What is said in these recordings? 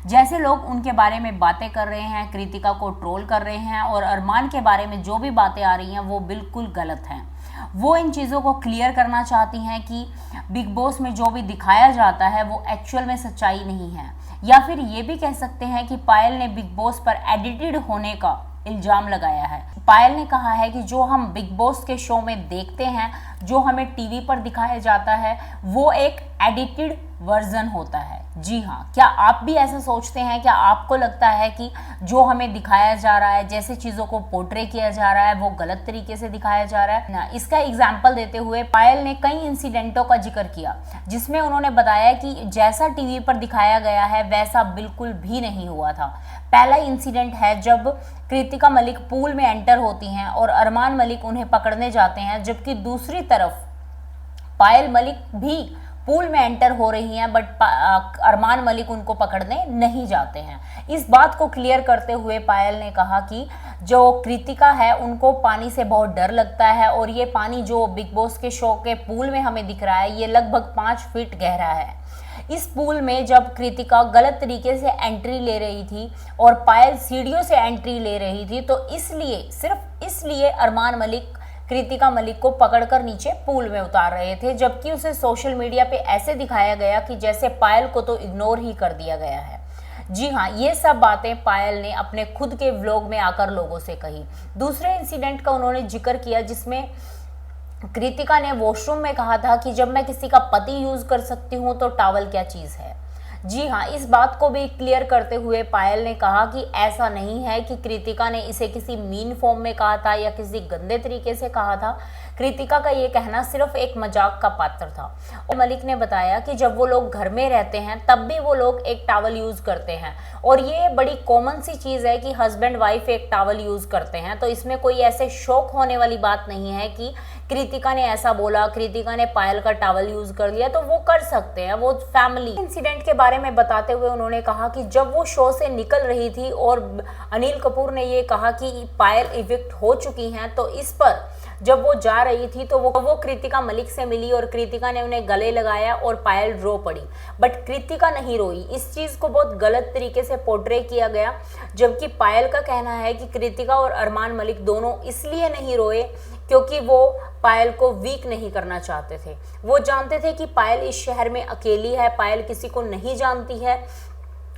जैसे लोग उनके बारे में बातें कर रहे हैं, कृतिका को ट्रोल कर रहे हैं और अरमान के बारे में जो भी बातें आ रही हैं वो बिल्कुल गलत हैं। वो इन चीज़ों को क्लियर करना चाहती हैं कि बिग बॉस में जो भी दिखाया जाता है वो एक्चुअल में सच्चाई नहीं है, या फिर ये भी कह सकते हैं कि पायल ने बिग बॉस पर एडिटेड होने का इल्ज़ाम लगाया है। पायल ने कहा है कि जो हम बिग बॉस के शो में देखते हैं, जो हमें टीवी पर दिखाया जाता है, वो एक एडिटेड वर्जन होता है। जी हाँ, क्या आप भी ऐसा सोचते हैं? क्या आपको लगता है कि जो हमें दिखाया जा रहा है, जैसे चीज़ों को पोर्ट्रे किया जा रहा है, वो गलत तरीके से दिखाया जा रहा है ना? इसका एग्जाम्पल देते हुए पायल ने कई इंसिडेंटों का जिक्र किया, जिसमें उन्होंने बताया कि जैसा टीवी पर दिखाया गया है वैसा बिल्कुल भी नहीं हुआ था। पहला इंसिडेंट है जब कृतिका मलिक पूल में एंटर होती हैं और अरमान मलिक उन्हें पकड़ने जाते हैं, जबकि दूसरी तरफ पायल मलिक भी पूल में एंटर हो रही हैं, बट अरमान मलिक उनको पकड़ने नहीं जाते हैं। इस बात को क्लियर करते हुए पायल ने कहा कि जो कृतिका है उनको पानी से बहुत डर लगता है और ये पानी जो बिग बॉस के शो के पूल में हमें दिख रहा है ये लगभग 5 फीट गहरा है। इस पूल में जब कृतिका गलत तरीके से एंट्री ले रही थी और पायल सीढ़ियों से एंट्री ले रही थी, तो इसलिए, सिर्फ इसलिए अरमान मलिक कृतिका मलिक को पकड़कर नीचे पूल में उतार रहे थे, जबकि उसे सोशल मीडिया पे ऐसे दिखाया गया कि जैसे पायल को तो इग्नोर ही कर दिया गया है। जी हाँ, ये सब बातें पायल ने अपने खुद के व्लॉग में आकर लोगों से कही। दूसरे इंसिडेंट का उन्होंने जिक्र किया जिसमें कृतिका ने वॉशरूम में कहा था कि जब मैं किसी का पति यूज कर सकती हूँ तो टॉवल क्या चीज़ है। जी हाँ, इस बात को भी क्लियर करते हुए पायल ने कहा कि ऐसा नहीं है कि कृतिका ने इसे किसी मीन फॉर्म में कहा था या किसी गंदे तरीके से कहा था। कृतिका का ये कहना सिर्फ एक मजाक का पात्र था। और मलिक ने बताया कि जब वो लोग घर में रहते हैं तब भी वो लोग एक टॉवल यूज़ करते हैं और ये बड़ी कॉमन सी चीज़ है कि हस्बैंड वाइफ एक टॉवल यूज़ करते हैं, तो इसमें कोई ऐसे शौक होने वाली बात नहीं है कि कृतिका ने ऐसा बोला, कृतिका ने पायल का टॉवल यूज़ कर लिया, तो वो कर सकते हैं, वो फैमिली। इंसिडेंट के बारे में बताते हुए उन्होंने कहा कि जब वो शो से निकल रही थी और अनिल कपूर ने ये कहा कि पायल इविक्ट हो चुकी हैं, तो इस पर जब वो जा रही थी तो वो कृतिका मलिक से मिली और कृतिका ने उन्हें गले लगाया और पायल रो पड़ी, बट कृतिका नहीं रोई। इस चीज़ को बहुत गलत तरीके से पोर्ट्रे किया गया, जबकि पायल का कहना है कि कृतिका और अरमान मलिक दोनों इसलिए नहीं रोए क्योंकि वो पायल को वीक नहीं करना चाहते थे। वो जानते थे कि पायल इस शहर में अकेली है, पायल किसी को नहीं जानती है,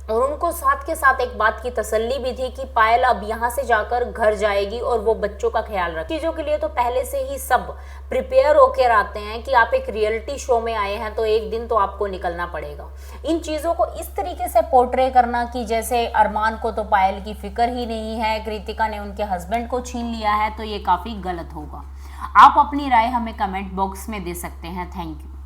और उनको साथ के साथ एक बात की तसल्ली भी थी कि पायल अब यहाँ से जाकर घर जाएगी और वो बच्चों का ख्याल रखेगी। चीज़ों के लिए तो पहले से ही सब प्रिपेयर होकर आते हैं कि आप एक रियलिटी शो में आए हैं तो एक दिन तो आपको निकलना पड़ेगा। इन चीज़ों को इस तरीके से पोर्ट्रे करना कि जैसे अरमान को तो पायल की फिक्र ही नहीं है, कृतिका ने उनके हस्बैंड को छीन लिया है, तो ये काफ़ी गलत होगा। आप अपनी राय हमें कमेंट बॉक्स में दे सकते हैं। Thank you.